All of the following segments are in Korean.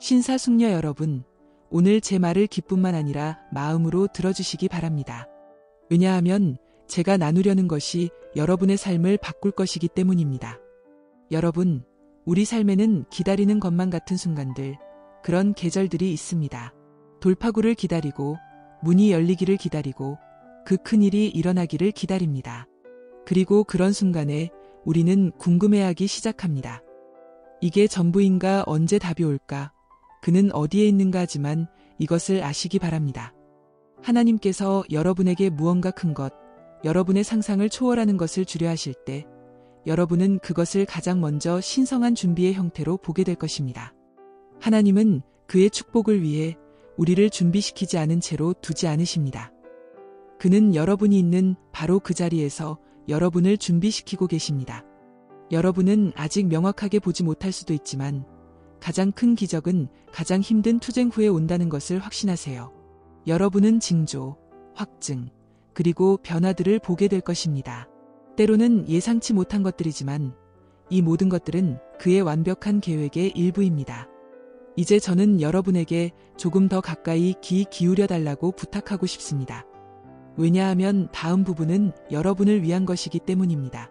신사숙녀 여러분, 오늘 제 말을 기쁨만 아니라 마음으로 들어주시기 바랍니다. 왜냐하면 제가 나누려는 것이 여러분의 삶을 바꿀 것이기 때문입니다. 여러분, 우리 삶에는 기다리는 것만 같은 순간들, 그런 계절들이 있습니다. 돌파구를 기다리고, 문이 열리기를 기다리고, 그 큰일이 일어나기를 기다립니다. 그리고 그런 순간에 우리는 궁금해하기 시작합니다. 이게 전부인가? 언제 답이 올까? 그는 어디에 있는가? 하지만 이것을 아시기 바랍니다. 하나님께서 여러분에게 무언가 큰 것, 여러분의 상상을 초월하는 것을 주려 하실 때 여러분은 그것을 가장 먼저 신성한 준비의 형태로 보게 될 것입니다. 하나님은 그의 축복을 위해 우리를 준비시키지 않은 채로 두지 않으십니다. 그는 여러분이 있는 바로 그 자리에서 여러분을 준비시키고 계십니다. 여러분은 아직 명확하게 보지 못할 수도 있지만 가장 큰 기적은 가장 힘든 투쟁 후에 온다는 것을 확신하세요. 여러분은 징조, 확증, 그리고 변화들을 보게 될 것입니다. 때로는 예상치 못한 것들이지만 이 모든 것들은 그의 완벽한 계획의 일부입니다. 이제 저는 여러분에게 조금 더 가까이 귀 기울여 달라고 부탁하고 싶습니다. 왜냐하면 다음 부분은 여러분을 위한 것이기 때문입니다.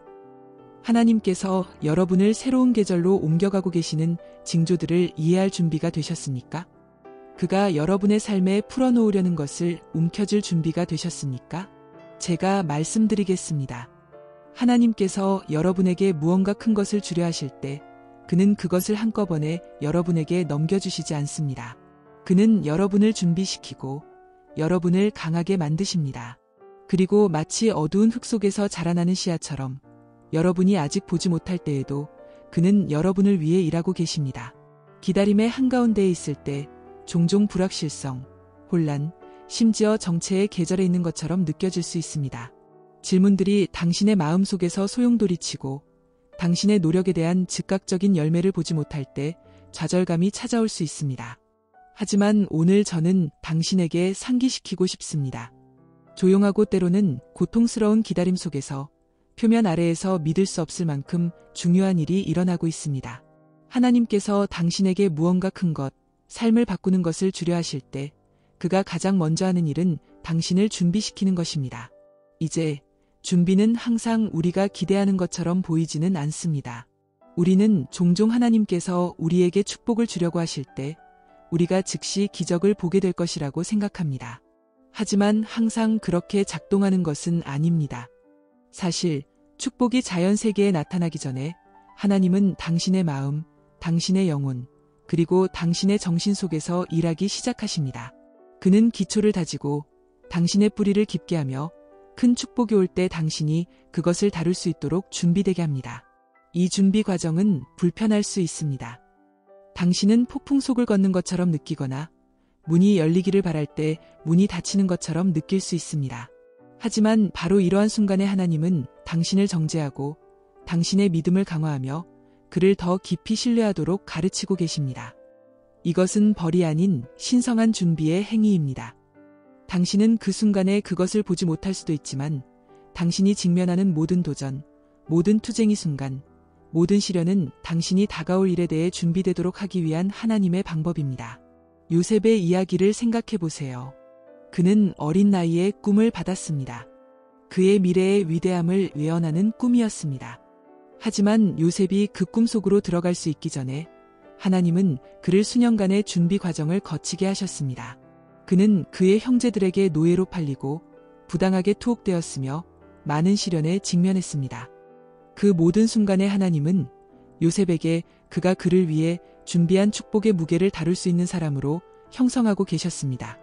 하나님께서 여러분을 새로운 계절로 옮겨가고 계시는 징조들을 이해할 준비가 되셨습니까? 그가 여러분의 삶에 풀어놓으려는 것을 움켜쥘 준비가 되셨습니까? 제가 말씀드리겠습니다. 하나님께서 여러분에게 무언가 큰 것을 주려 하실 때 그는 그것을 한꺼번에 여러분에게 넘겨주시지 않습니다. 그는 여러분을 준비시키고 여러분을 강하게 만드십니다. 그리고 마치 어두운 흙 속에서 자라나는 씨앗처럼 여러분이 아직 보지 못할 때에도 그는 여러분을 위해 일하고 계십니다. 기다림의 한가운데에 있을 때 종종 불확실성, 혼란, 심지어 정체의 계절에 있는 것처럼 느껴질 수 있습니다. 질문들이 당신의 마음 속에서 소용돌이치고 당신의 노력에 대한 즉각적인 열매를 보지 못할 때 좌절감이 찾아올 수 있습니다. 하지만 오늘 저는 당신에게 상기시키고 싶습니다. 조용하고 때로는 고통스러운 기다림 속에서 표면 아래에서 믿을 수 없을 만큼 중요한 일이 일어나고 있습니다. 하나님께서 당신에게 무언가 큰 것, 삶을 바꾸는 것을 주려 하실 때 그가 가장 먼저 하는 일은 당신을 준비시키는 것입니다. 이제 준비는 항상 우리가 기대하는 것처럼 보이지는 않습니다. 우리는 종종 하나님께서 우리에게 축복을 주려고 하실 때 우리가 즉시 기적을 보게 될 것이라고 생각합니다. 하지만 항상 그렇게 작동하는 것은 아닙니다. 사실 축복이 자연 세계에 나타나기 전에 하나님은 당신의 마음, 당신의 영혼, 그리고 당신의 정신 속에서 일하기 시작하십니다. 그는 기초를 다지고 당신의 뿌리를 깊게 하며 큰 축복이 올 때 당신이 그것을 다룰 수 있도록 준비되게 합니다. 이 준비 과정은 불편할 수 있습니다. 당신은 폭풍 속을 걷는 것처럼 느끼거나 문이 열리기를 바랄 때 문이 닫히는 것처럼 느낄 수 있습니다. 하지만 바로 이러한 순간에 하나님은 당신을 정죄하고 당신의 믿음을 강화하며 그를 더 깊이 신뢰하도록 가르치고 계십니다. 이것은 벌이 아닌 신성한 준비의 행위입니다. 당신은 그 순간에 그것을 보지 못할 수도 있지만 당신이 직면하는 모든 도전, 모든 투쟁의 순간, 모든 시련은 당신이 다가올 일에 대해 준비되도록 하기 위한 하나님의 방법입니다. 요셉의 이야기를 생각해 보세요. 그는 어린 나이에 꿈을 받았습니다. 그의 미래의 위대함을 예언하는 꿈이었습니다. 하지만 요셉이 그 꿈 속으로 들어갈 수 있기 전에 하나님은 그를 수년간의 준비 과정을 거치게 하셨습니다. 그는 그의 형제들에게 노예로 팔리고 부당하게 투옥되었으며 많은 시련에 직면했습니다. 그 모든 순간에 하나님은 요셉에게 그가 그를 위해 준비한 축복의 무게를 다룰 수 있는 사람으로 형성하고 계셨습니다.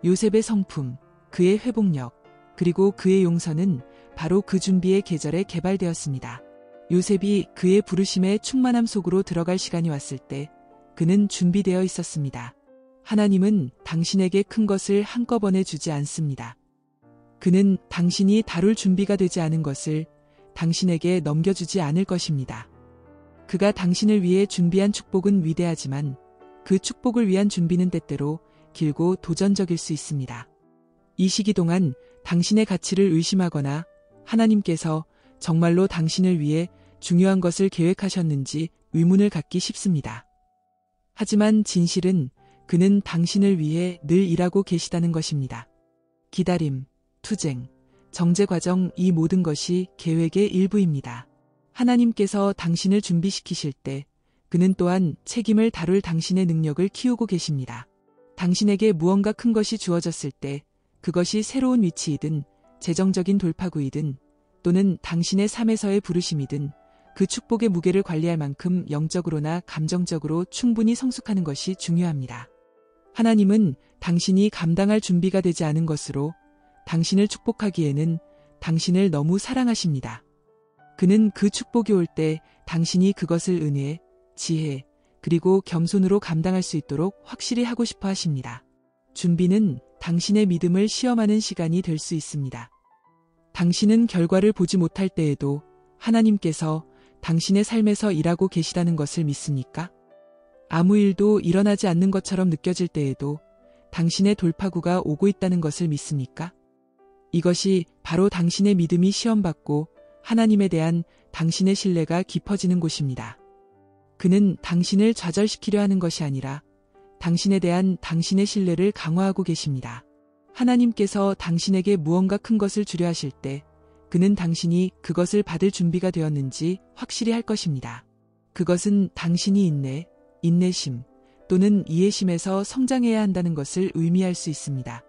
요셉의 성품, 그의 회복력, 그리고 그의 용서는 바로 그 준비의 계절에 개발되었습니다. 요셉이 그의 부르심의 충만함 속으로 들어갈 시간이 왔을 때 그는 준비되어 있었습니다. 하나님은 당신에게 큰 것을 한꺼번에 주지 않습니다. 그는 당신이 다룰 준비가 되지 않은 것을 당신에게 넘겨주지 않을 것입니다. 그가 당신을 위해 준비한 축복은 위대하지만 그 축복을 위한 준비는 때때로 길고 도전적일 수 있습니다. 이 시기 동안 당신의 가치를 의심하거나 하나님께서 정말로 당신을 위해 중요한 것을 계획하셨는지 의문을 갖기 쉽습니다. 하지만 진실은 그는 당신을 위해 늘 일하고 계시다는 것입니다. 기다림, 투쟁, 정제 과정 이 모든 것이 계획의 일부입니다. 하나님께서 당신을 준비시키실 때 그는 또한 책임을 다룰 당신의 능력을 키우고 계십니다. 당신에게 무언가 큰 것이 주어졌을 때 그것이 새로운 위치이든 재정적인 돌파구이든 또는 당신의 삶에서의 부르심이든 그 축복의 무게를 관리할 만큼 영적으로나 감정적으로 충분히 성숙하는 것이 중요합니다. 하나님은 당신이 감당할 준비가 되지 않은 것으로 당신을 축복하기에는 당신을 너무 사랑하십니다. 그는 그 축복이 올 때 당신이 그것을 은혜, 지혜, 그리고 겸손으로 감당할 수 있도록 확실히 하고 싶어 하십니다. 준비는 당신의 믿음을 시험하는 시간이 될 수 있습니다. 당신은 결과를 보지 못할 때에도 하나님께서 당신의 삶에서 일하고 계시다는 것을 믿습니까? 아무 일도 일어나지 않는 것처럼 느껴질 때에도 당신의 돌파구가 오고 있다는 것을 믿습니까? 이것이 바로 당신의 믿음이 시험받고 하나님에 대한 당신의 신뢰가 깊어지는 곳입니다. 그는 당신을 좌절시키려 하는 것이 아니라 당신에 대한 당신의 신뢰를 강화하고 계십니다. 하나님께서 당신에게 무언가 큰 것을 주려 하실 때 그는 당신이 그것을 받을 준비가 되었는지 확실히 할 것입니다. 그것은 당신이 인내심 또는 이해심에서 성장해야 한다는 것을 의미할 수 있습니다.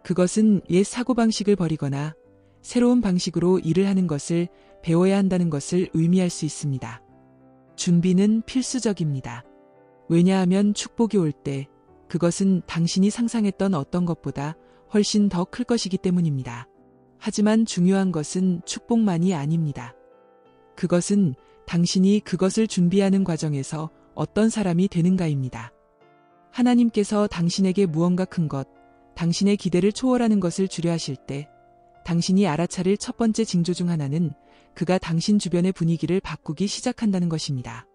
그것은 옛 사고방식을 버리거나 새로운 방식으로 일을 하는 것을 배워야 한다는 것을 의미할 수 있습니다. 준비는 필수적입니다. 왜냐하면 축복이 올 때 그것은 당신이 상상했던 어떤 것보다 훨씬 더 클 것이기 때문입니다. 하지만 중요한 것은 축복만이 아닙니다. 그것은 당신이 그것을 준비하는 과정에서 어떤 사람이 되는가입니다. 하나님께서 당신에게 무언가 큰 것, 당신의 기대를 초월하는 것을 주려 하실 때 당신이 알아차릴 첫 번째 징조 중 하나는 그가 당신 주변의 분위기를 바꾸기 시작한다는 것입니다.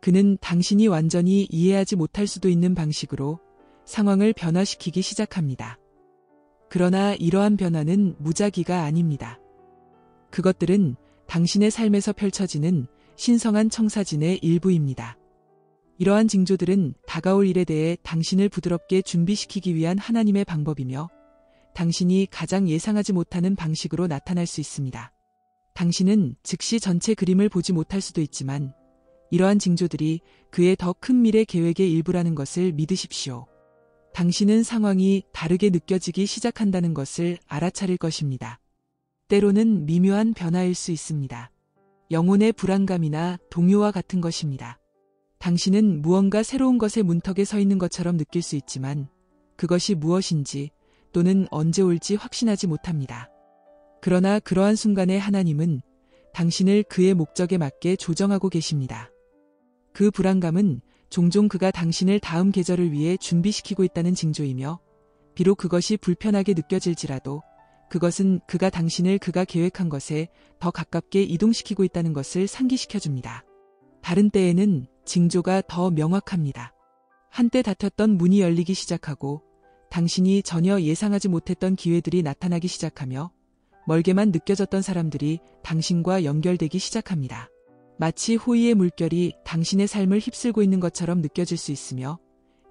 그는 당신이 완전히 이해하지 못할 수도 있는 방식으로 상황을 변화시키기 시작합니다. 그러나 이러한 변화는 무작위가 아닙니다. 그것들은 당신의 삶에서 펼쳐지는 신성한 청사진의 일부입니다. 이러한 징조들은 다가올 일에 대해 당신을 부드럽게 준비시키기 위한 하나님의 방법이며 당신이 가장 예상하지 못하는 방식으로 나타날 수 있습니다. 당신은 즉시 전체 그림을 보지 못할 수도 있지만 이러한 징조들이 그의 더 큰 미래 계획의 일부라는 것을 믿으십시오. 당신은 상황이 다르게 느껴지기 시작한다는 것을 알아차릴 것입니다. 때로는 미묘한 변화일 수 있습니다. 영혼의 불안감이나 동요와 같은 것입니다. 당신은 무언가 새로운 것의 문턱에 서 있는 것처럼 느낄 수 있지만 그것이 무엇인지 또는 언제 올지 확신하지 못합니다. 그러나 그러한 순간에 하나님은 당신을 그의 목적에 맞게 조정하고 계십니다. 그 불안감은 종종 그가 당신을 다음 계절을 위해 준비시키고 있다는 징조이며 비록 그것이 불편하게 느껴질지라도 그것은 그가 당신을 그가 계획한 것에 더 가깝게 이동시키고 있다는 것을 상기시켜줍니다. 다른 때에는 징조가 더 명확합니다. 한때 닫혔던 문이 열리기 시작하고 당신이 전혀 예상하지 못했던 기회들이 나타나기 시작하며 멀게만 느껴졌던 사람들이 당신과 연결되기 시작합니다. 마치 호의의 물결이 당신의 삶을 휩쓸고 있는 것처럼 느껴질 수 있으며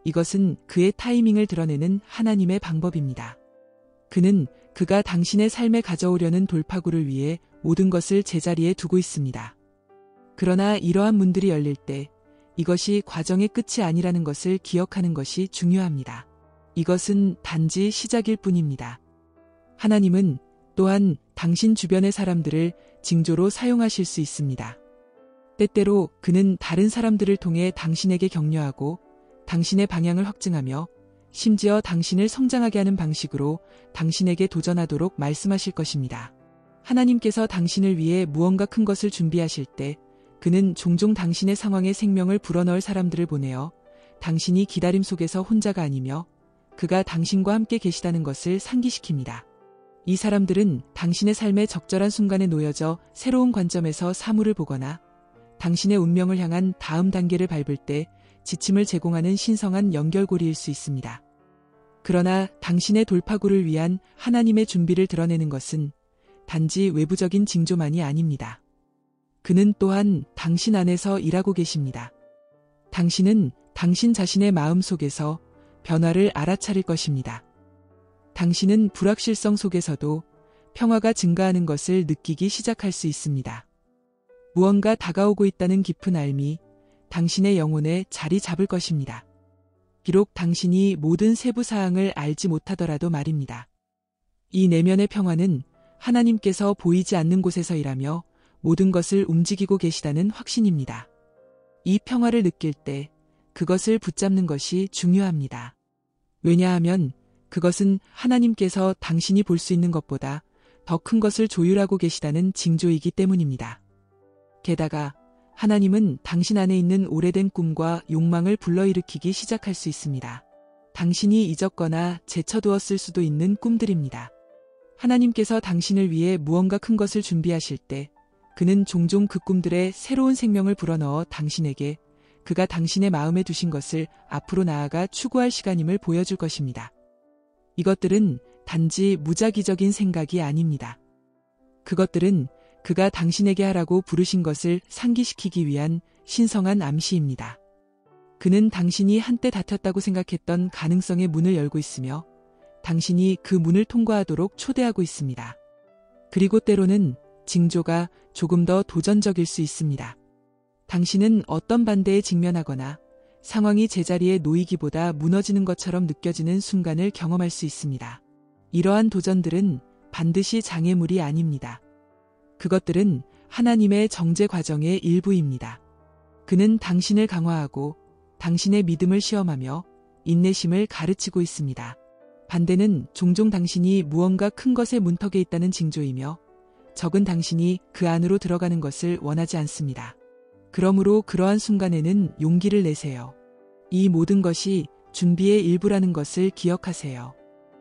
이것은 그의 타이밍을 드러내는 하나님의 방법입니다. 그는 그가 당신의 삶에 가져오려는 돌파구를 위해 모든 것을 제자리에 두고 있습니다. 그러나 이러한 문들이 열릴 때 이것이 과정의 끝이 아니라는 것을 기억하는 것이 중요합니다. 이것은 단지 시작일 뿐입니다. 하나님은 또한 당신 주변의 사람들을 징조로 사용하실 수 있습니다. 때때로 그는 다른 사람들을 통해 당신에게 격려하고 당신의 방향을 확증하며 심지어 당신을 성장하게 하는 방식으로 당신에게 도전하도록 말씀하실 것입니다. 하나님께서 당신을 위해 무언가 큰 것을 준비하실 때 그는 종종 당신의 상황에 생명을 불어넣을 사람들을 보내어 당신이 기다림 속에서 혼자가 아니며 그가 당신과 함께 계시다는 것을 상기시킵니다. 이 사람들은 당신의 삶의 적절한 순간에 놓여져 새로운 관점에서 사물을 보거나 당신의 운명을 향한 다음 단계를 밟을 때 지침을 제공하는 신성한 연결고리일 수 있습니다. 그러나 당신의 돌파구를 위한 하나님의 준비를 드러내는 것은 단지 외부적인 징조만이 아닙니다. 그는 또한 당신 안에서 일하고 계십니다. 당신은 당신 자신의 마음 속에서 변화를 알아차릴 것입니다. 당신은 불확실성 속에서도 평화가 증가하는 것을 느끼기 시작할 수 있습니다. 무언가 다가오고 있다는 깊은 알미, 당신의 영혼에 자리 잡을 것입니다. 비록 당신이 모든 세부 사항을 알지 못하더라도 말입니다. 이 내면의 평화는 하나님께서 보이지 않는 곳에서 일하며 모든 것을 움직이고 계시다는 확신입니다. 이 평화를 느낄 때 그것을 붙잡는 것이 중요합니다. 왜냐하면 그것은 하나님께서 당신이 볼 수 있는 것보다 더 큰 것을 조율하고 계시다는 징조이기 때문입니다. 게다가 하나님은 당신 안에 있는 오래된 꿈과 욕망을 불러일으키기 시작할 수 있습니다. 당신이 잊었거나 제쳐두었을 수도 있는 꿈들입니다. 하나님께서 당신을 위해 무언가 큰 것을 준비하실 때 그는 종종 그 꿈들에 새로운 생명을 불어넣어 당신에게 그가 당신의 마음에 두신 것을 앞으로 나아가 추구할 시간임을 보여줄 것입니다. 이것들은 단지 무작위적인 생각이 아닙니다. 그것들은 그가 당신에게 하라고 부르신 것을 상기시키기 위한 신성한 암시입니다. 그는 당신이 한때 다퉜다고 생각했던 가능성의 문을 열고 있으며 당신이 그 문을 통과하도록 초대하고 있습니다. 그리고 때로는 징조가 조금 더 도전적일 수 있습니다. 당신은 어떤 반대에 직면하거나 상황이 제자리에 놓이기보다 무너지는 것처럼 느껴지는 순간을 경험할 수 있습니다. 이러한 도전들은 반드시 장애물이 아닙니다. 그것들은 하나님의 정죄 과정의 일부입니다. 그는 당신을 강화하고 당신의 믿음을 시험하며 인내심을 가르치고 있습니다. 반대는 종종 당신이 무언가 큰 것의 문턱에 있다는 징조이며 적은 당신이 그 안으로 들어가는 것을 원하지 않습니다. 그러므로 그러한 순간에는 용기를 내세요. 이 모든 것이 준비의 일부라는 것을 기억하세요.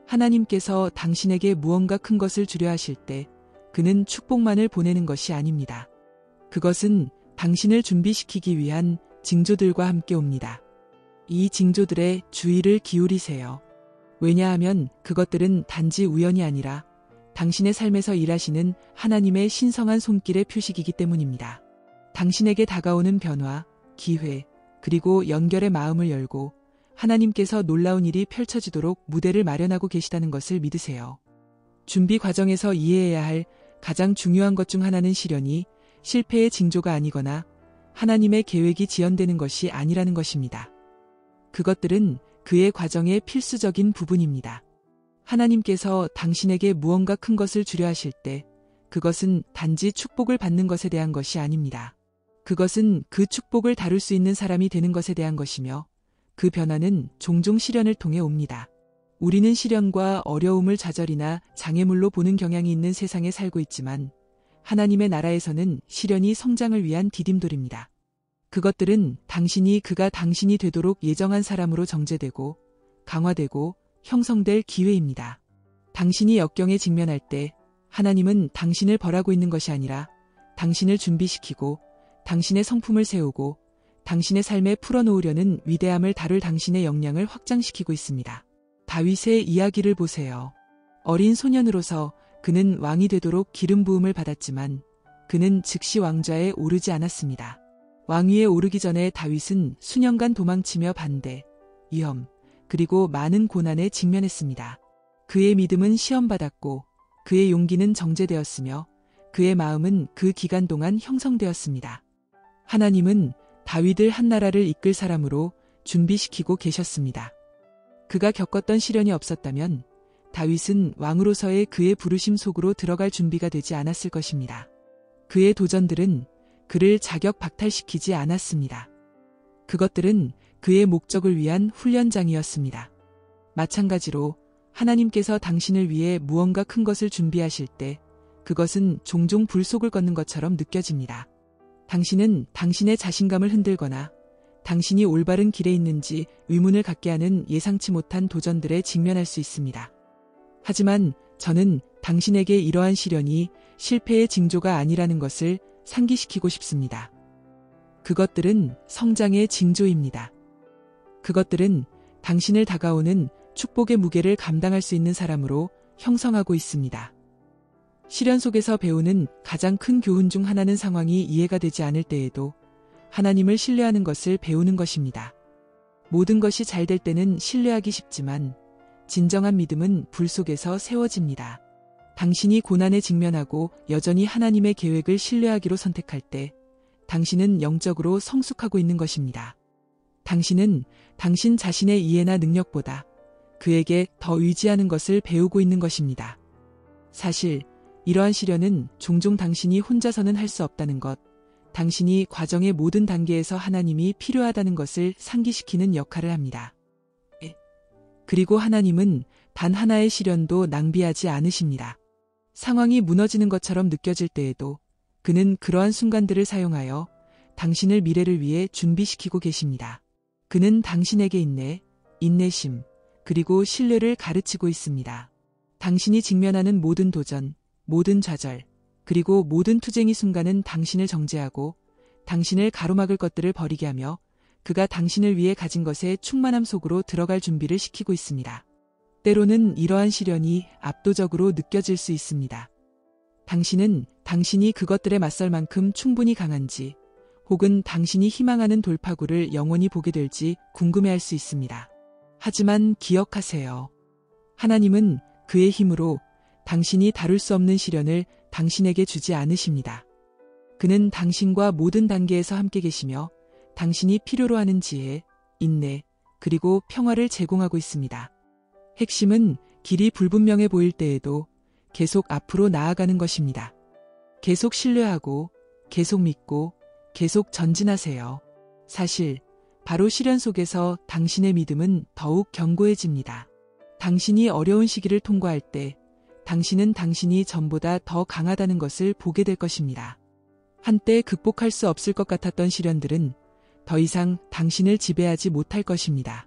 하나님께서 당신에게 무언가 큰 것을 주려 하실 때 그는 축복만을 보내는 것이 아닙니다. 그것은 당신을 준비시키기 위한 징조들과 함께 옵니다. 이 징조들에 주의를 기울이세요. 왜냐하면 그것들은 단지 우연이 아니라 당신의 삶에서 일하시는 하나님의 신성한 손길의 표식이기 때문입니다. 당신에게 다가오는 변화, 기회, 그리고 연결의 마음을 열고 하나님께서 놀라운 일이 펼쳐지도록 무대를 마련하고 계시다는 것을 믿으세요. 준비 과정에서 이해해야 할 가장 중요한 것 중 하나는 시련이 실패의 징조가 아니거나 하나님의 계획이 지연되는 것이 아니라는 것입니다. 그것들은 그의 과정의 필수적인 부분입니다. 하나님께서 당신에게 무언가 큰 것을 주려 하실 때 그것은 단지 축복을 받는 것에 대한 것이 아닙니다. 그것은 그 축복을 다룰 수 있는 사람이 되는 것에 대한 것이며 그 변화는 종종 시련을 통해 옵니다. 우리는 시련과 어려움을 좌절이나 장애물로 보는 경향이 있는 세상에 살고 있지만 하나님의 나라에서는 시련이 성장을 위한 디딤돌입니다. 그것들은 그가 당신이 되도록 예정한 사람으로 정제되고 강화되고 형성될 기회입니다. 당신이 역경에 직면할 때 하나님은 당신을 벌하고 있는 것이 아니라 당신을 준비시키고 당신의 성품을 세우고 당신의 삶에 풀어놓으려는 위대함을 다룰 당신의 역량을 확장시키고 있습니다. 다윗의 이야기를 보세요. 어린 소년으로서 그는 왕이 되도록 기름 부음을 받았지만 그는 즉시 왕좌에 오르지 않았습니다. 왕위에 오르기 전에 다윗은 수년간 도망치며 반대, 위험, 그리고 많은 고난에 직면했습니다. 그의 믿음은 시험받았고 그의 용기는 정제되었으며 그의 마음은 그 기간 동안 형성되었습니다. 하나님은 다윗을 한 나라를 이끌 사람으로 준비시키고 계셨습니다. 그가 겪었던 시련이 없었다면 다윗은 왕으로서의 그의 부르심 속으로 들어갈 준비가 되지 않았을 것입니다. 그의 도전들은 그를 자격 박탈시키지 않았습니다. 그것들은 그의 목적을 위한 훈련장이었습니다. 마찬가지로 하나님께서 당신을 위해 무언가 큰 것을 준비하실 때 그것은 종종 불속을 걷는 것처럼 느껴집니다. 당신은 당신의 자신감을 흔들거나 당신이 올바른 길에 있는지 의문을 갖게 하는 예상치 못한 도전들에 직면할 수 있습니다. 하지만 저는 당신에게 이러한 시련이 실패의 징조가 아니라는 것을 상기시키고 싶습니다. 그것들은 성장의 징조입니다. 그것들은 당신을 다가오는 축복의 무게를 감당할 수 있는 사람으로 형성하고 있습니다. 시련 속에서 배우는 가장 큰 교훈 중 하나는 상황이 이해가 되지 않을 때에도 하나님을 신뢰하는 것을 배우는 것입니다. 모든 것이 잘 될 때는 신뢰하기 쉽지만 진정한 믿음은 불 속에서 세워집니다. 당신이 고난에 직면하고 여전히 하나님의 계획을 신뢰하기로 선택할 때 당신은 영적으로 성숙하고 있는 것입니다. 당신은 당신 자신의 이해나 능력보다 그에게 더 의지하는 것을 배우고 있는 것입니다. 사실 이러한 시련은 종종 당신이 혼자서는 할 수 없다는 것, 당신이 과정의 모든 단계에서 하나님이 필요하다는 것을 상기시키는 역할을 합니다. 그리고 하나님은 단 하나의 시련도 낭비하지 않으십니다. 상황이 무너지는 것처럼 느껴질 때에도 그는 그러한 순간들을 사용하여 당신을 미래를 위해 준비시키고 계십니다. 그는 당신에게 인내심, 그리고 신뢰를 가르치고 있습니다. 당신이 직면하는 모든 도전, 모든 좌절, 그리고 모든 투쟁의 순간은 당신을 정죄하고 당신을 가로막을 것들을 버리게 하며 그가 당신을 위해 가진 것에 충만함 속으로 들어갈 준비를 시키고 있습니다. 때로는 이러한 시련이 압도적으로 느껴질 수 있습니다. 당신은 당신이 그것들에 맞설 만큼 충분히 강한지 혹은 당신이 희망하는 돌파구를 영원히 보게 될지 궁금해할 수 있습니다. 하지만 기억하세요. 하나님은 그의 힘으로 당신이 다룰 수 없는 시련을 당신에게 주지 않으십니다. 그는 당신과 모든 단계에서 함께 계시며 당신이 필요로 하는 지혜, 인내, 그리고 평화를 제공하고 있습니다. 핵심은 길이 불분명해 보일 때에도 계속 앞으로 나아가는 것입니다. 계속 신뢰하고, 계속 믿고, 계속 전진하세요. 사실, 바로 시련 속에서 당신의 믿음은 더욱 견고해집니다. 당신이 어려운 시기를 통과할 때, 당신은 당신이 전보다 더 강하다는 것을 보게 될 것입니다. 한때 극복할 수 없을 것 같았던 시련들은 더 이상 당신을 지배하지 못할 것입니다.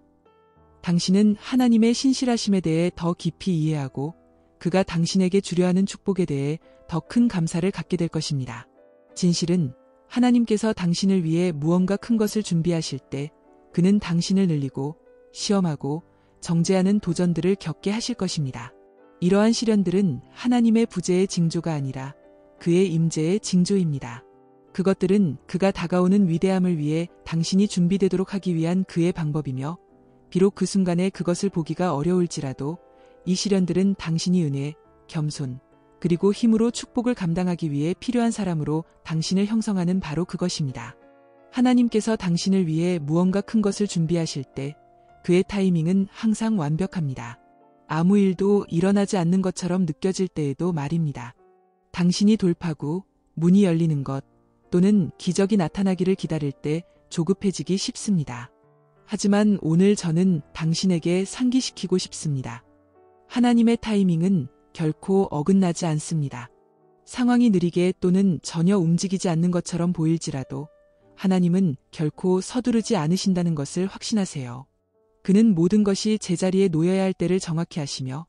당신은 하나님의 신실하심에 대해 더 깊이 이해하고 그가 당신에게 주려 하는 축복에 대해 더 큰 감사를 갖게 될 것입니다. 진실은 하나님께서 당신을 위해 무언가 큰 것을 준비하실 때 그는 당신을 늘리고 시험하고 정죄하는 도전들을 겪게 하실 것입니다. 이러한 시련들은 하나님의 부재의 징조가 아니라 그의 임재의 징조입니다. 그것들은 그가 다가오는 위대함을 위해 당신이 준비되도록 하기 위한 그의 방법이며 비록 그 순간에 그것을 보기가 어려울지라도 이 시련들은 당신이 은혜, 겸손, 그리고 힘으로 축복을 감당하기 위해 필요한 사람으로 당신을 형성하는 바로 그것입니다. 하나님께서 당신을 위해 무언가 큰 것을 준비하실 때 그의 타이밍은 항상 완벽합니다. 아무 일도 일어나지 않는 것처럼 느껴질 때에도 말입니다. 당신이 돌파구, 문이 열리는 것, 또는 기적이 나타나기를 기다릴 때 조급해지기 쉽습니다. 하지만 오늘 저는 당신에게 상기시키고 싶습니다. 하나님의 타이밍은 결코 어긋나지 않습니다. 상황이 느리게 또는 전혀 움직이지 않는 것처럼 보일지라도 하나님은 결코 서두르지 않으신다는 것을 확신하세요. 그는 모든 것이 제자리에 놓여야 할 때를 정확히 하시며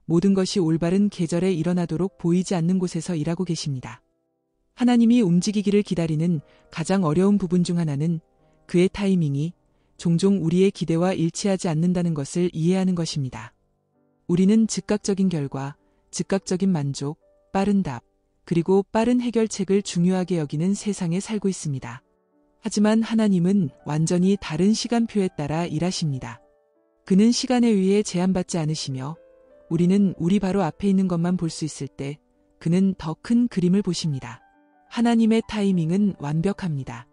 모든 것이 올바른 계절에 일어나도록 보이지 않는 곳에서 일하고 계십니다. 하나님이 움직이기를 기다리는 가장 어려운 부분 중 하나는 그의 타이밍이 종종 우리의 기대와 일치하지 않는다는 것을 이해하는 것입니다. 우리는 즉각적인 결과, 즉각적인 만족, 빠른 답, 그리고 빠른 해결책을 중요하게 여기는 세상에 살고 있습니다. 하지만 하나님은 완전히 다른 시간표에 따라 일하십니다. 그는 시간에 의해 제한받지 않으시며 우리는 우리 바로 앞에 있는 것만 볼 수 있을 때 그는 더 큰 그림을 보십니다. 하나님의 타이밍은 완벽합니다.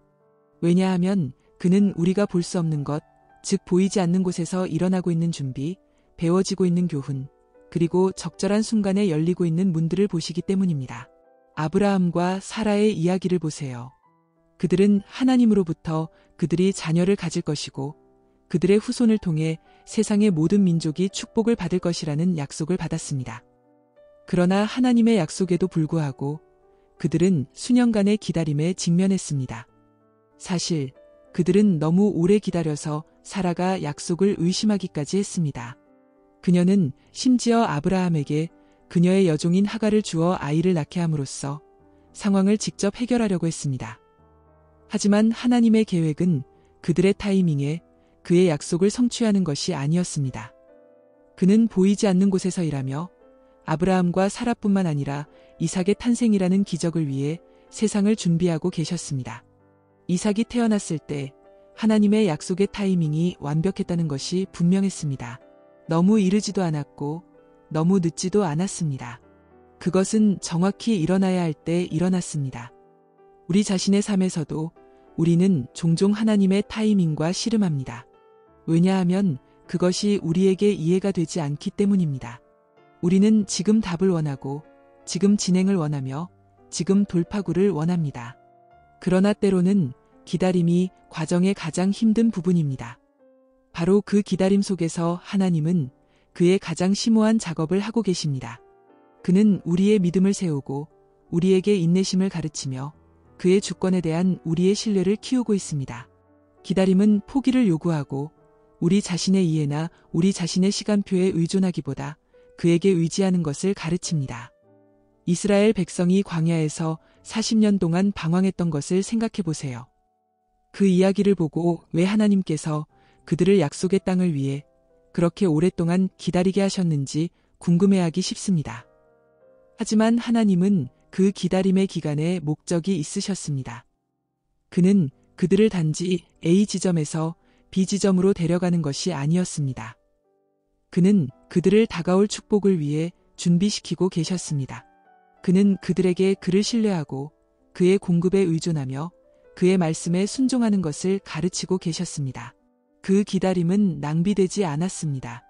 왜냐하면 그는 우리가 볼 수 없는 것, 즉 보이지 않는 곳에서 일어나고 있는 준비, 배워지고 있는 교훈, 그리고 적절한 순간에 열리고 있는 문들을 보시기 때문입니다. 아브라함과 사라의 이야기를 보세요. 그들은 하나님으로부터 그들이 자녀를 가질 것이고 그들의 후손을 통해 세상의 모든 민족이 축복을 받을 것이라는 약속을 받았습니다. 그러나 하나님의 약속에도 불구하고 그들은 수년간의 기다림에 직면했습니다. 사실 그들은 너무 오래 기다려서 사라가 약속을 의심하기까지 했습니다. 그녀는 심지어 아브라함에게 그녀의 여종인 하갈을 주어 아이를 낳게 함으로써 상황을 직접 해결하려고 했습니다. 하지만 하나님의 계획은 그들의 타이밍에 그의 약속을 성취하는 것이 아니었습니다. 그는 보이지 않는 곳에서 일하며 아브라함과 사라뿐만 아니라 이삭의 탄생이라는 기적을 위해 세상을 준비하고 계셨습니다. 이삭이 태어났을 때 하나님의 약속의 타이밍이 완벽했다는 것이 분명했습니다. 너무 이르지도 않았고 너무 늦지도 않았습니다. 그것은 정확히 일어나야 할 때 일어났습니다. 우리 자신의 삶에서도 우리는 종종 하나님의 타이밍과 씨름합니다. 왜냐하면 그것이 우리에게 이해가 되지 않기 때문입니다. 우리는 지금 답을 원하고 지금 진행을 원하며 지금 돌파구를 원합니다. 그러나 때로는 기다림이 과정의 가장 힘든 부분입니다. 바로 그 기다림 속에서 하나님은 그의 가장 심오한 작업을 하고 계십니다. 그는 우리의 믿음을 세우고 우리에게 인내심을 가르치며 그의 주권에 대한 우리의 신뢰를 키우고 있습니다. 기다림은 포기를 요구하고 우리 자신의 이해나 우리 자신의 시간표에 의존하기보다 그에게 의지하는 것을 가르칩니다. 이스라엘 백성이 광야에서 40년 동안 방황했던 것을 생각해 보세요. 그 이야기를 보고 왜 하나님께서 그들을 약속의 땅을 위해 그렇게 오랫동안 기다리게 하셨는지 궁금해하기 쉽습니다. 하지만 하나님은 그 기다림의 기간에 목적이 있으셨습니다. 그는 그들을 단지 A 지점에서 B 지점으로 데려가는 것이 아니었습니다. 그는 그들을 다가올 축복을 위해 준비시키고 계셨습니다. 그는 그들에게 그를 신뢰하고 그의 공급에 의존하며 그의 말씀에 순종하는 것을 가르치고 계셨습니다. 그 기다림은 낭비되지 않았습니다.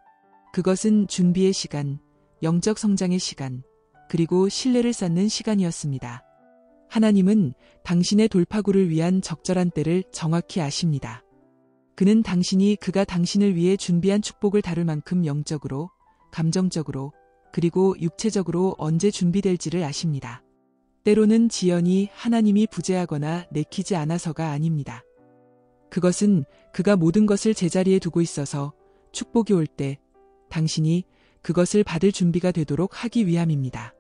그것은 준비의 시간, 영적 성장의 시간, 그리고 신뢰를 쌓는 시간이었습니다. 하나님은 당신의 돌파구를 위한 적절한 때를 정확히 아십니다. 그는 당신이 그가 당신을 위해 준비한 축복을 다룰 만큼 영적으로, 감정적으로, 그리고 육체적으로 언제 준비될지를 아십니다. 때로는 지연이 하나님이 부재하거나 내키지 않아서가 아닙니다. 그것은 그가 모든 것을 제자리에 두고 있어서 축복이 올 때 당신이 그것을 받을 준비가 되도록 하기 위함입니다.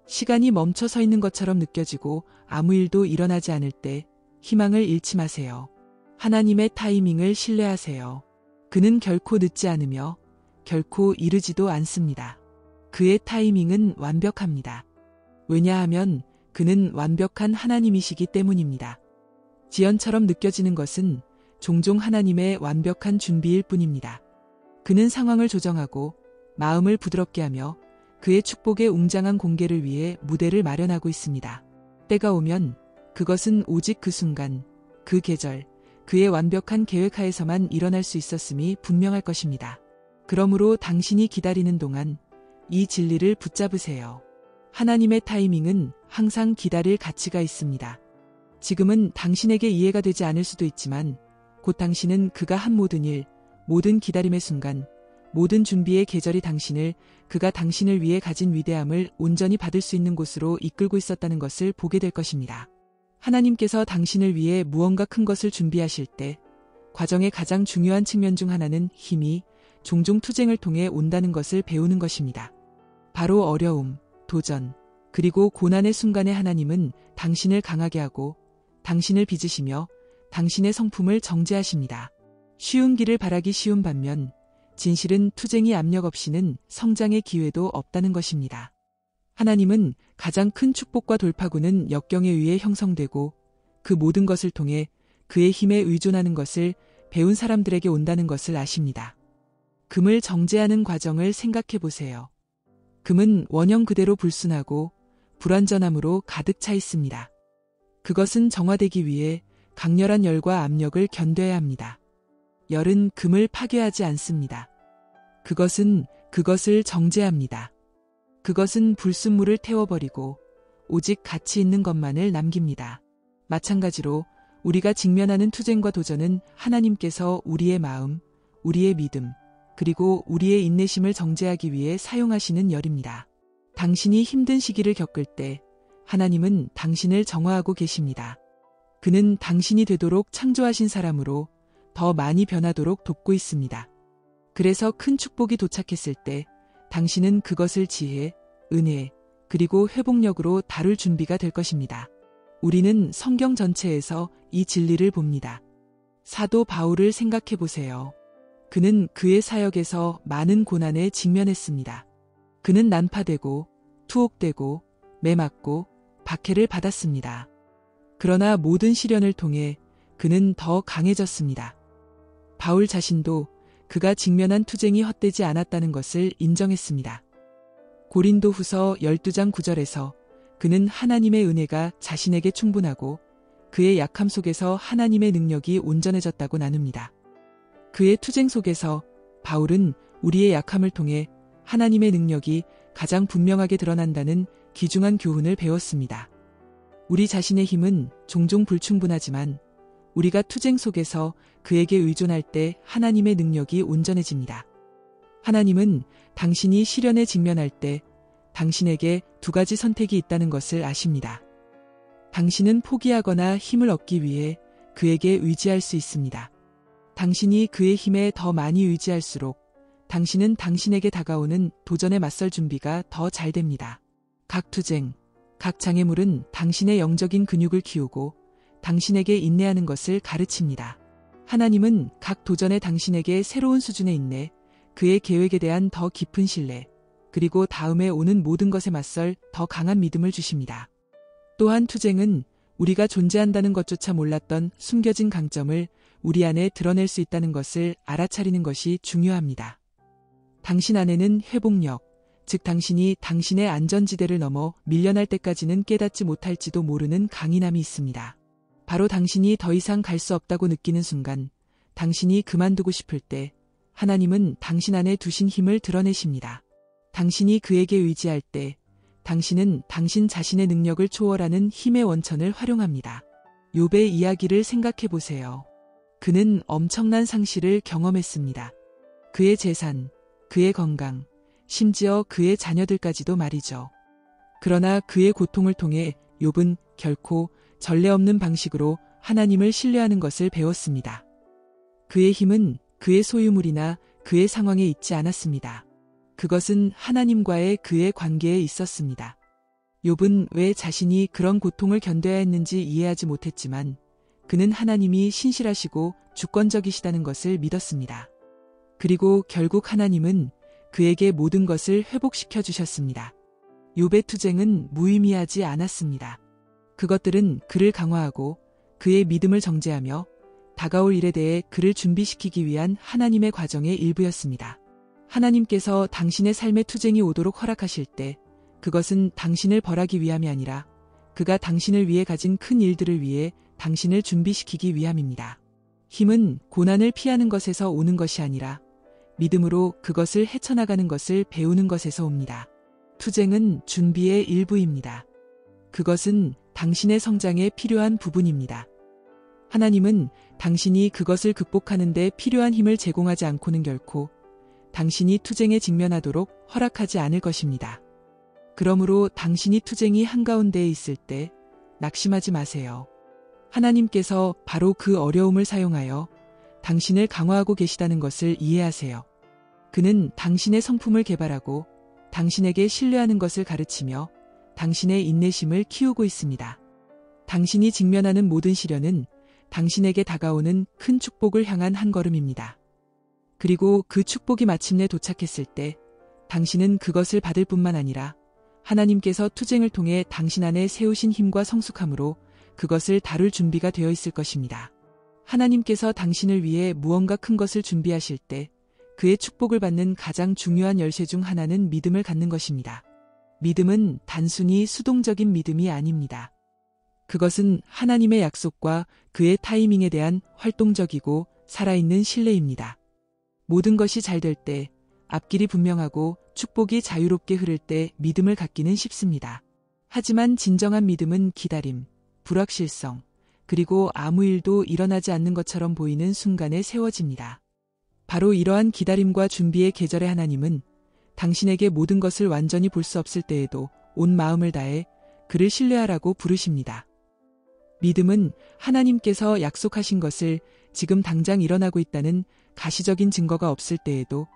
시간이 멈춰 서 있는 것처럼 느껴지고 아무 일도 일어나지 않을 때 희망을 잃지 마세요. 하나님의 타이밍을 신뢰하세요. 그는 결코 늦지 않으며 결코 이르지도 않습니다. 그의 타이밍은 완벽합니다. 왜냐하면 그는 완벽한 하나님이시기 때문입니다. 지연처럼 느껴지는 것은 종종 하나님의 완벽한 준비일 뿐입니다. 그는 상황을 조정하고 마음을 부드럽게 하며 그의 축복의 웅장한 공개를 위해 무대를 마련하고 있습니다. 때가 오면 그것은 오직 그 순간, 그 계절, 그의 완벽한 계획하에서만 일어날 수 있었음이 분명할 것입니다. 그러므로 당신이 기다리는 동안 이 진리를 붙잡으세요. 하나님의 타이밍은 항상 기다릴 가치가 있습니다. 지금은 당신에게 이해가 되지 않을 수도 있지만 곧 당신은 그가 한 모든 일, 모든 기다림의 순간, 모든 준비의 계절이 당신을 그가 당신을 위해 가진 위대함을 온전히 받을 수 있는 곳으로 이끌고 있었다는 것을 보게 될 것입니다. 하나님께서 당신을 위해 무언가 큰 것을 준비하실 때 과정의 가장 중요한 측면 중 하나는 힘이 종종 투쟁을 통해 온다는 것을 배우는 것입니다. 바로 어려움, 도전, 그리고 고난의 순간에 하나님은 당신을 강하게 하고 당신을 빚으시며 당신의 성품을 정죄하십니다. 쉬운 길을 바라기 쉬운 반면 진실은 투쟁이 압력 없이는 성장의 기회도 없다는 것입니다. 하나님은 가장 큰 축복과 돌파구는 역경에 의해 형성되고 그 모든 것을 통해 그의 힘에 의존하는 것을 배운 사람들에게 온다는 것을 아십니다. 금을 정제하는 과정을 생각해 보세요. 금은 원형 그대로 불순하고 불완전함으로 가득 차 있습니다. 그것은 정화되기 위해 강렬한 열과 압력을 견뎌야 합니다. 열은 금을 파괴하지 않습니다. 그것은 그것을 정제합니다. 그것은 불순물을 태워버리고 오직 가치 있는 것만을 남깁니다. 마찬가지로 우리가 직면하는 투쟁과 도전은 하나님께서 우리의 마음, 우리의 믿음, 그리고 우리의 인내심을 정제하기 위해 사용하시는 열입니다. 당신이 힘든 시기를 겪을 때 하나님은 당신을 정화하고 계십니다. 그는 당신이 되도록 창조하신 사람으로 더 많이 변하도록 돕고 있습니다. 그래서 큰 축복이 도착했을 때 당신은 그것을 지혜, 은혜, 그리고 회복력으로 다룰 준비가 될 것입니다. 우리는 성경 전체에서 이 진리를 봅니다. 사도 바울을 생각해 보세요. 그는 그의 사역에서 많은 고난에 직면했습니다. 그는 난파되고 투옥되고 매맞고 박해를 받았습니다. 그러나 모든 시련을 통해 그는 더 강해졌습니다. 바울 자신도 그가 직면한 투쟁이 헛되지 않았다는 것을 인정했습니다. 고린도후서 12장 9절에서 그는 하나님의 은혜가 자신에게 충분하고 그의 약함 속에서 하나님의 능력이 온전해졌다고 나눕니다. 그의 투쟁 속에서 바울은 우리의 약함을 통해 하나님의 능력이 가장 분명하게 드러난다는 귀중한 교훈을 배웠습니다. 우리 자신의 힘은 종종 불충분하지만 우리가 투쟁 속에서 그에게 의존할 때 하나님의 능력이 온전해집니다. 하나님은 당신이 시련에 직면할 때 당신에게 두 가지 선택이 있다는 것을 아십니다. 당신은 포기하거나 힘을 얻기 위해 그에게 의지할 수 있습니다. 당신이 그의 힘에 더 많이 의지할수록 당신은 당신에게 다가오는 도전에 맞설 준비가 더 잘 됩니다. 각 투쟁, 각 장애물은 당신의 영적인 근육을 키우고 당신에게 인내하는 것을 가르칩니다. 하나님은 각 도전에 당신에게 새로운 수준의 인내, 그의 계획에 대한 더 깊은 신뢰, 그리고 다음에 오는 모든 것에 맞설 더 강한 믿음을 주십니다. 또한 투쟁은 우리가 존재한다는 것조차 몰랐던 숨겨진 강점을 우리 안에 드러낼 수 있다는 것을 알아차리는 것이 중요합니다. 당신 안에는 회복력, 즉 당신이 당신의 안전지대를 넘어 밀려날 때까지는 깨닫지 못할지도 모르는 강인함이 있습니다. 바로 당신이 더 이상 갈 수 없다고 느끼는 순간, 당신이 그만두고 싶을 때 하나님은 당신 안에 두신 힘을 드러내십니다. 당신이 그에게 의지할 때 당신은 당신 자신의 능력을 초월하는 힘의 원천을 활용합니다. 욥의 이야기를 생각해 보세요. 그는 엄청난 상실을 경험했습니다. 그의 재산, 그의 건강, 심지어 그의 자녀들까지도 말이죠. 그러나 그의 고통을 통해 욥은 결코 전례 없는 방식으로 하나님을 신뢰하는 것을 배웠습니다. 그의 힘은 그의 소유물이나 그의 상황에 있지 않았습니다. 그것은 하나님과의 그의 관계에 있었습니다. 욥은 왜 자신이 그런 고통을 견뎌야 했는지 이해하지 못했지만 그는 하나님이 신실하시고 주권적이시다는 것을 믿었습니다. 그리고 결국 하나님은 그에게 모든 것을 회복시켜 주셨습니다. 욥의 투쟁은 무의미하지 않았습니다. 그것들은 그를 강화하고 그의 믿음을 정죄하며 다가올 일에 대해 그를 준비시키기 위한 하나님의 과정의 일부였습니다. 하나님께서 당신의 삶의 투쟁이 오도록 허락하실 때 그것은 당신을 벌하기 위함이 아니라 그가 당신을 위해 가진 큰 일들을 위해 당신을 준비시키기 위함입니다. 힘은 고난을 피하는 것에서 오는 것이 아니라 믿음으로 그것을 헤쳐나가는 것을 배우는 것에서 옵니다. 투쟁은 준비의 일부입니다. 그것은 당신의 성장에 필요한 부분입니다. 하나님은 당신이 그것을 극복하는 데 필요한 힘을 제공하지 않고는 결코 당신이 투쟁에 직면하도록 허락하지 않을 것입니다. 그러므로 당신이 투쟁이 한가운데에 있을 때 낙심하지 마세요. 하나님께서 바로 그 어려움을 사용하여 당신을 강화하고 계시다는 것을 이해하세요. 그는 당신의 성품을 개발하고 당신에게 신뢰하는 것을 가르치며 당신의 인내심을 키우고 있습니다. 당신이 직면하는 모든 시련은 당신에게 다가오는 큰 축복을 향한 한 걸음입니다. 그리고 그 축복이 마침내 도착했을 때 당신은 그것을 받을 뿐만 아니라 하나님께서 투쟁을 통해 당신 안에 세우신 힘과 성숙함으로 그것을 다룰 준비가 되어 있을 것입니다. 하나님께서 당신을 위해 무언가 큰 것을 준비하실 때 그의 축복을 받는 가장 중요한 열쇠 중 하나는 믿음을 갖는 것입니다. 믿음은 단순히 수동적인 믿음이 아닙니다. 그것은 하나님의 약속과 그의 타이밍에 대한 활동적이고 살아있는 신뢰입니다. 모든 것이 잘 될 때, 앞길이 분명하고 축복이 자유롭게 흐를 때 믿음을 갖기는 쉽습니다. 하지만 진정한 믿음은 기다림, 불확실성, 그리고 아무 일도 일어나지 않는 것처럼 보이는 순간에 세워집니다. 바로 이러한 기다림과 준비의 계절의 하나님은 당신에게 모든 것을 완전히 볼 수 없을 때에도 온 마음을 다해 그를 신뢰하라고 부르십니다. 믿음은 하나님께서 약속하신 것을 지금 당장 일어나고 있다는 가시적인 증거가 없을 때에도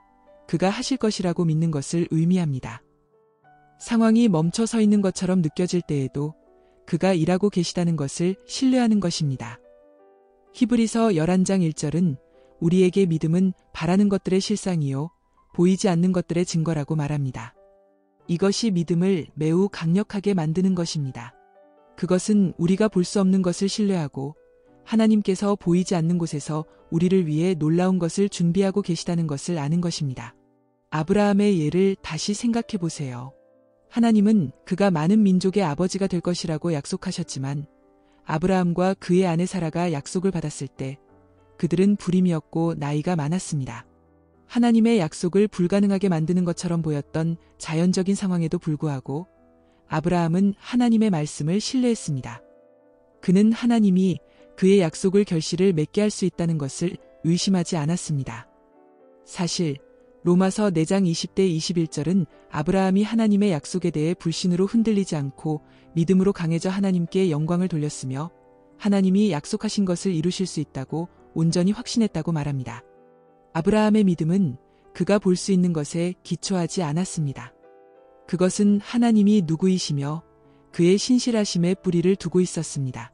그가 하실 것이라고 믿는 것을 의미합니다. 상황이 멈춰 서 있는 것처럼 느껴질 때에도 그가 일하고 계시다는 것을 신뢰하는 것입니다. 히브리서 11장 1절은 우리에게 믿음은 바라는 것들의 실상이요 보이지 않는 것들의 증거라고 말합니다. 이것이 믿음을 매우 강력하게 만드는 것입니다. 그것은 우리가 볼 수 없는 것을 신뢰하고 하나님께서 보이지 않는 곳에서 우리를 위해 놀라운 것을 준비하고 계시다는 것을 아는 것입니다. 아브라함의 예를 다시 생각해 보세요. 하나님은 그가 많은 민족의 아버지가 될 것이라고 약속하셨지만 아브라함과 그의 아내 사라가 약속을 받았을 때 그들은 불임이었고 나이가 많았습니다. 하나님의 약속을 불가능하게 만드는 것처럼 보였던 자연적인 상황에도 불구하고 아브라함은 하나님의 말씀을 신뢰했습니다. 그는 하나님이 그의 약속을 결실을 맺게 할 수 있다는 것을 의심하지 않았습니다. 사실 로마서 4장 20대 21절은 아브라함이 하나님의 약속에 대해 불신으로 흔들리지 않고 믿음으로 강해져 하나님께 영광을 돌렸으며 하나님이 약속하신 것을 이루실 수 있다고 온전히 확신했다고 말합니다. 아브라함의 믿음은 그가 볼 수 있는 것에 기초하지 않았습니다. 그것은 하나님이 누구이시며 그의 신실하심에 뿌리를 두고 있었습니다.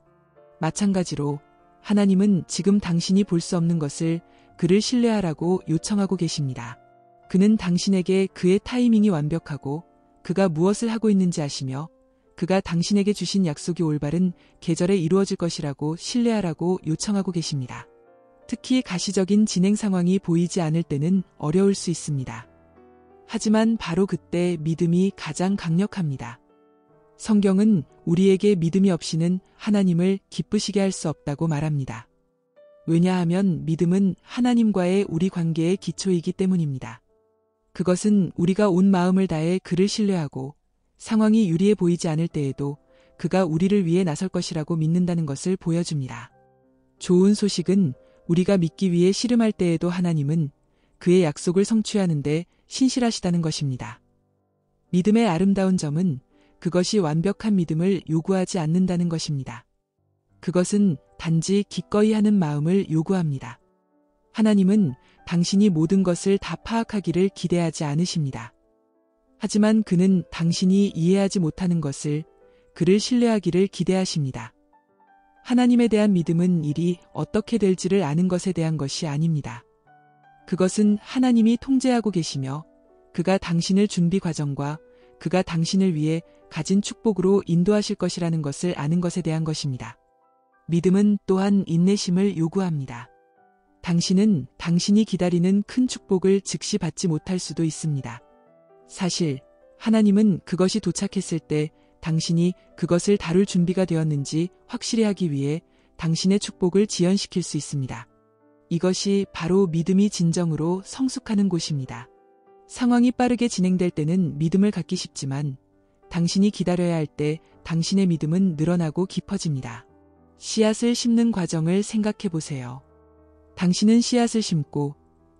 마찬가지로 하나님은 지금 당신이 볼 수 없는 것을 그를 신뢰하라고 요청하고 계십니다. 그는 당신에게 그의 타이밍이 완벽하고 그가 무엇을 하고 있는지 아시며 그가 당신에게 주신 약속이 올바른 계절에 이루어질 것이라고 신뢰하라고 요청하고 계십니다. 특히 가시적인 진행 상황이 보이지 않을 때는 어려울 수 있습니다. 하지만 바로 그때 믿음이 가장 강력합니다. 성경은 우리에게 믿음이 없이는 하나님을 기쁘시게 할 수 없다고 말합니다. 왜냐하면 믿음은 하나님과의 우리 관계의 기초이기 때문입니다. 그것은 우리가 온 마음을 다해 그를 신뢰하고 상황이 유리해 보이지 않을 때에도 그가 우리를 위해 나설 것이라고 믿는다는 것을 보여줍니다. 좋은 소식은 우리가 믿기 위해 씨름할 때에도 하나님은 그의 약속을 성취하는데 신실하시다는 것입니다. 믿음의 아름다운 점은 그것이 완벽한 믿음을 요구하지 않는다는 것입니다. 그것은 단지 기꺼이 하는 마음을 요구합니다. 하나님은 당신이 모든 것을 다 파악하기를 기대하지 않으십니다. 하지만 그는 당신이 이해하지 못하는 것을 그를 신뢰하기를 기대하십니다. 하나님에 대한 믿음은 일이 어떻게 될지를 아는 것에 대한 것이 아닙니다. 그것은 하나님이 통제하고 계시며 그가 당신을 준비 과정과 그가 당신을 위해 가진 축복으로 인도하실 것이라는 것을 아는 것에 대한 것입니다. 믿음은 또한 인내심을 요구합니다. 당신은 당신이 기다리는 큰 축복을 즉시 받지 못할 수도 있습니다. 사실 하나님은 그것이 도착했을 때 당신이 그것을 다룰 준비가 되었는지 확실히 하기 위해 당신의 축복을 지연시킬 수 있습니다. 이것이 바로 믿음이 진정으로 성숙하는 곳입니다. 상황이 빠르게 진행될 때는 믿음을 갖기 쉽지만 당신이 기다려야 할 때 당신의 믿음은 늘어나고 깊어집니다. 씨앗을 심는 과정을 생각해 보세요. 당신은 씨앗을 심고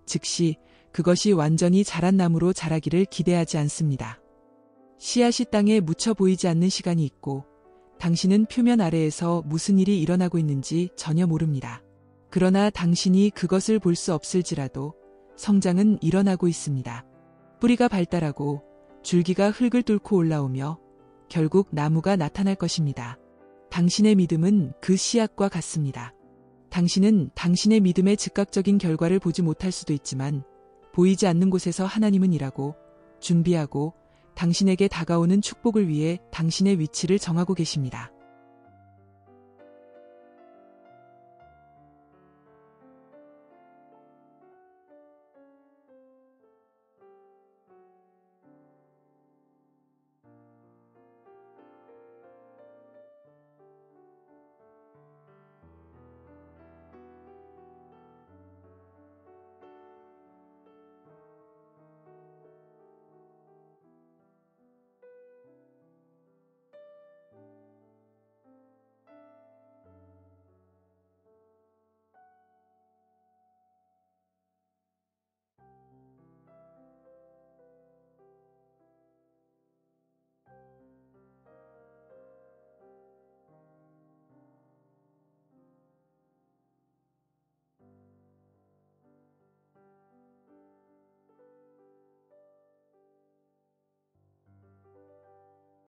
즉시 그것이 완전히 자란 나무로 자라기를 기대하지 않습니다. 씨앗이 땅에 묻혀 보이지 않는 시간이 있고 당신은 표면 아래에서 무슨 일이 일어나고 있는지 전혀 모릅니다. 그러나 당신이 그것을 볼 수 없을지라도 성장은 일어나고 있습니다. 뿌리가 발달하고 줄기가 흙을 뚫고 올라오며 결국 나무가 나타날 것입니다. 당신의 믿음은 그 씨앗과 같습니다. 당신은 당신의 믿음의 즉각적인 결과를 보지 못할 수도 있지만 보이지 않는 곳에서 하나님은 일하고 준비하고 당신에게 다가오는 축복을 위해 당신의 위치를 정하고 계십니다.